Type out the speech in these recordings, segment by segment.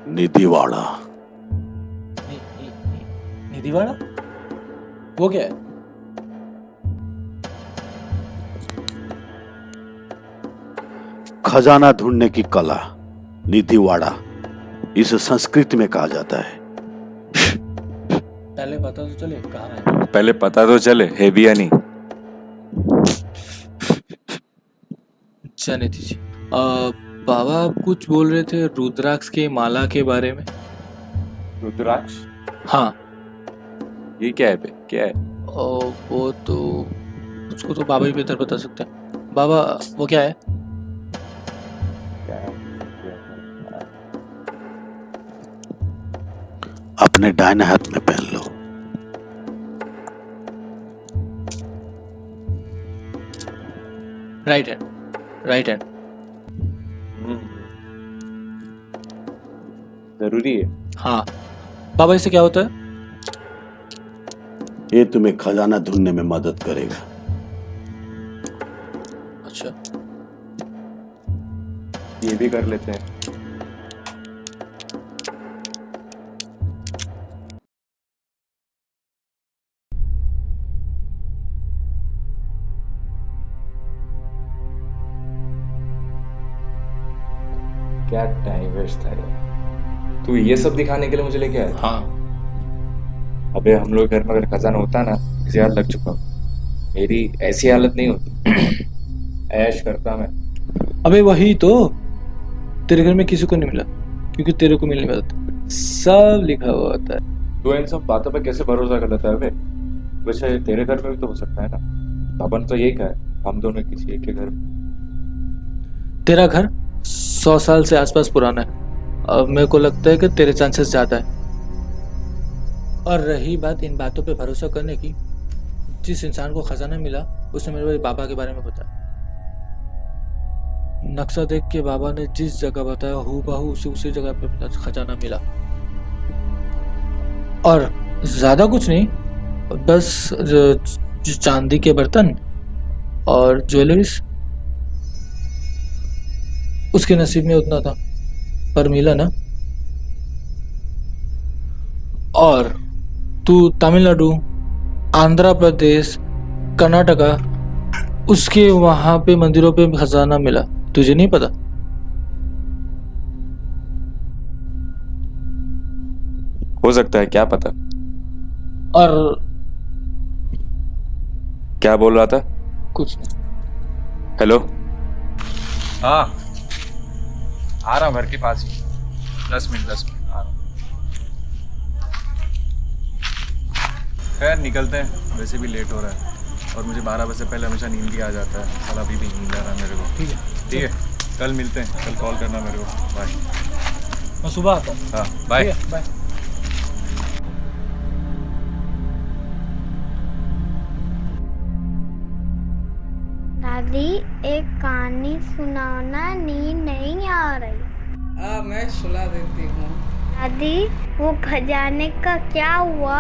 निधिवाड़ा। निधिवाड़ा? वो क्या है? खजाना ढूंढने की कला निधिवाड़ा इसे संस्कृत में कहा जाता है। पहले पता तो चले कहाँ है। पहले पता तो चले है भी या नहीं। अच्छा निधि जी, बाबा आप कुछ बोल रहे थे रुद्राक्ष के माला के बारे में। रुद्राक्ष? हाँ। ये क्या है बे? क्या है? वो तो उसको तो बाबा ही बेहतर बता सकते हैं। बाबा वो क्या है? क्या है? अपने दाहिने हाथ में पहन लो। Right hand, right hand. जरूरी है? हाँ बाबा, इससे क्या होता है? ये तुम्हें खजाना ढूंढने में मदद करेगा। अच्छा, ये भी कर लेते हैं। क्या टाइम वेस्ट था यार। तू ये सब दिखाने के लिए मुझे लेके आया? हाँ। अबे हम लोग घर में अगर खजाना होता ना, इसे याद लग चुका। मेरी ऐसी हालत नहीं होती। ऐश करता मैं। अबे वही तो, तेरे घर में किसी को नहीं मिला क्योंकि तेरे को मिलने वाला था। सब लिखा हुआ होता है। तू इन सब बातों पे कैसे भरोसा कर लेता है बे? वैसे तेरे घर में भी तो हो सकता है ना। अपन तो यही कहा, हम दोनों किसी एक के घर में। तेरा घर 100 साल से आसपास पुराना है। अब मेरे को लगता है कि तेरे चांसेस ज्यादा है। और रही बात इन बातों पे भरोसा करने की, जिस इंसान को खजाना मिला उसने मेरे बाबा के बारे में बताया। नक्शा देख के बाबा ने जिस जगह बताया हूबहू उसी जगह पे खजाना मिला। और ज्यादा कुछ नहीं, बस जो चांदी के बर्तन और ज्वेलरीज, उसके नसीब में उतना था पर मिला ना। और तू तमिलनाडु, आंध्र प्रदेश, कर्नाटका, उसके वहां पे मंदिरों पे खजाना मिला, तुझे नहीं पता? हो सकता है, क्या पता। और क्या बोल रहा था? कुछ नहीं। हेलो। हाँ आ रहा हूँ, घर के पास ही। 10 मिनट आ रहा हूँ। खैर निकलते हैं, वैसे भी लेट हो रहा है और मुझे 12 बजे से पहले हमेशा नींद भी आ जाता है। साला अभी भी नींद आ रहा है मेरे को। ठीक है, कल मिलते हैं। कल कॉल करना मेरे को। बाय। मैं सुबह आता हूँ। हाँ बाय। बाय। दादी एक कहानी सुनाओ ना, नींद नहीं आ रही। मैं सुला देती हूँ। दादी वो खजाने का क्या हुआ?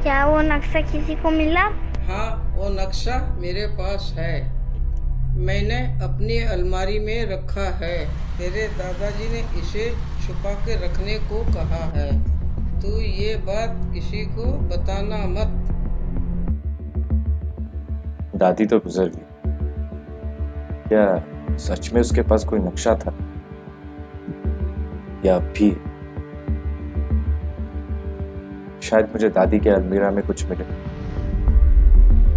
क्या वो नक्शा किसी को मिला? हाँ वो नक्शा मेरे पास है, मैंने अपनी अलमारी में रखा है। तेरे दादाजी ने इसे छुपा के रखने को कहा है। तू ये बात किसी को बताना मत। दादी तो गुजर गई, क्या सच में उसके पास कोई नक्शा था या अब भी? शायद मुझे दादी के अलमीरा में कुछ मिले।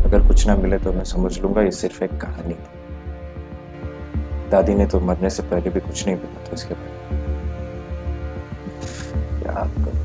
अगर कुछ ना मिले तो मैं समझ लूंगा ये सिर्फ एक कहानी थी। दादी ने तो मरने से पहले भी कुछ नहीं बोला था इसके बारे में। क्या करूं?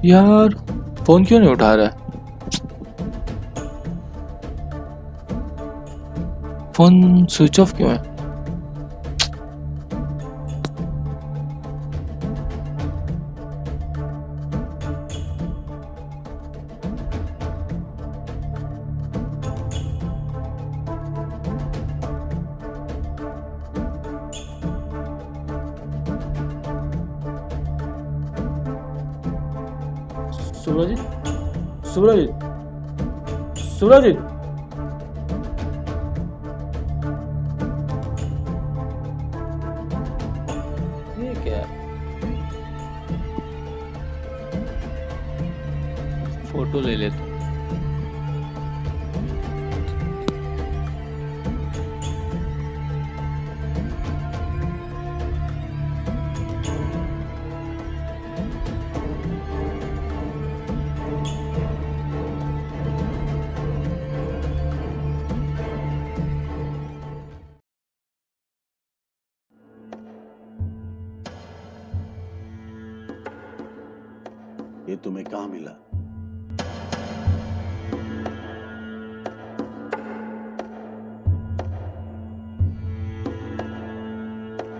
यार फोन क्यों नहीं उठा रहा है? फोन स्विच ऑफ क्यों है? सुब्रजीत, सुब्रजीत, सुब्रजीत। ये क्या है? फोटो ले लेते। ये तुम्हें कहाँ मिला?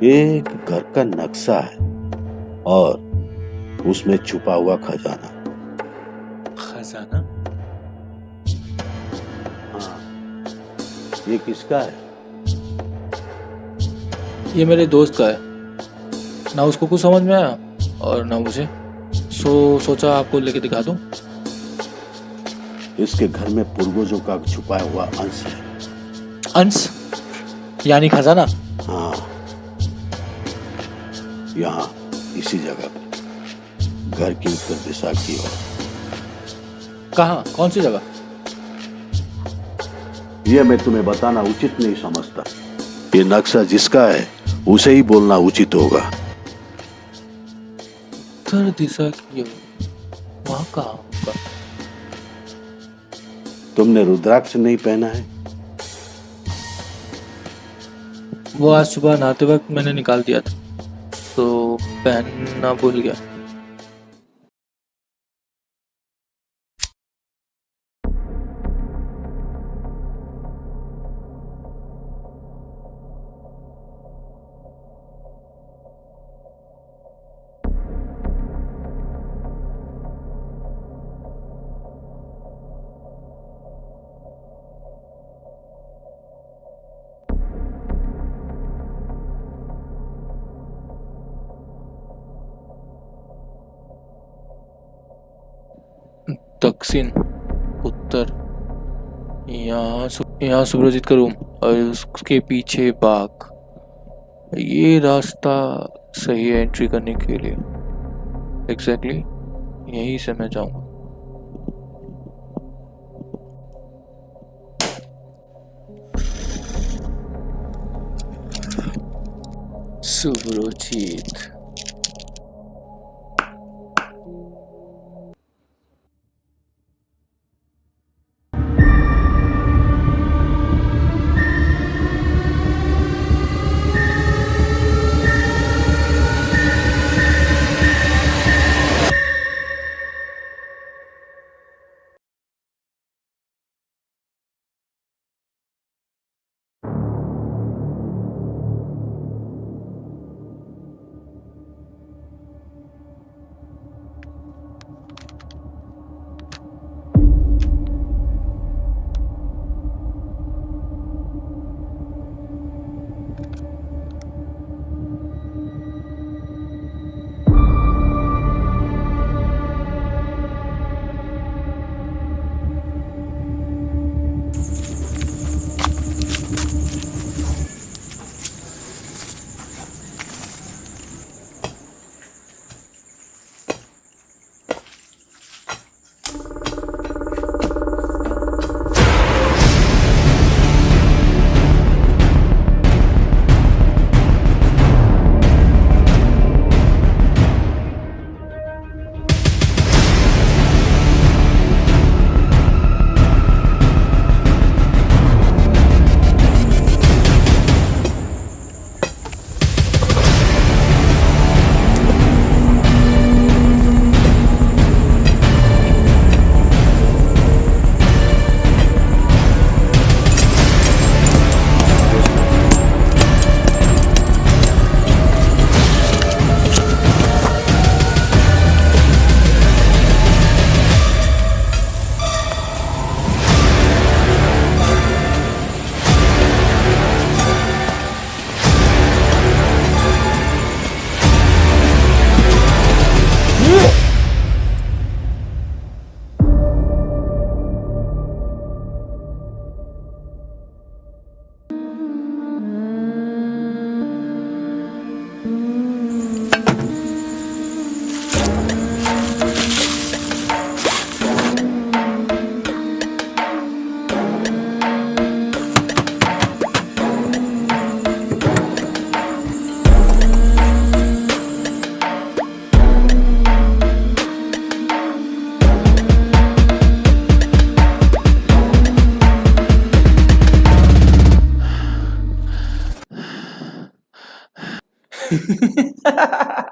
एक घर का नक्शा है और उसमें छुपा हुआ खजाना। खजाना? हाँ, ये किसका है? ये मेरे दोस्त का है। ना उसको कुछ समझ में आया और ना मुझे, सोचा आपको लेके दिखा दूं। इसके घर में पूर्वजों का छुपाया हुआ अंश है। अंश यानी खजाना? हाँ, यहाँ इसी जगह पर, घर की उत्तर दिशा की ओर। कहाँ? कौन सी जगह? यह मैं तुम्हें बताना उचित नहीं समझता। ये नक्शा जिसका है उसे ही बोलना उचित होगा। उत्तर दिशा की ओर? वहाँ कहाँ होगा? तुमने रुद्राक्ष नहीं पहना है? वो आज सुबह नहाते वक्त मैंने निकाल दिया था, तो पहनना भूल गया। दक्षिण, उत्तर, यहाँ सुब्रजीत का रूम और उसके पीछे बाग। ये रास्ता सही है एंट्री करने के लिए। एग्जैक्टली यहीं से मैं जाऊंगा। सुब्रजीत। है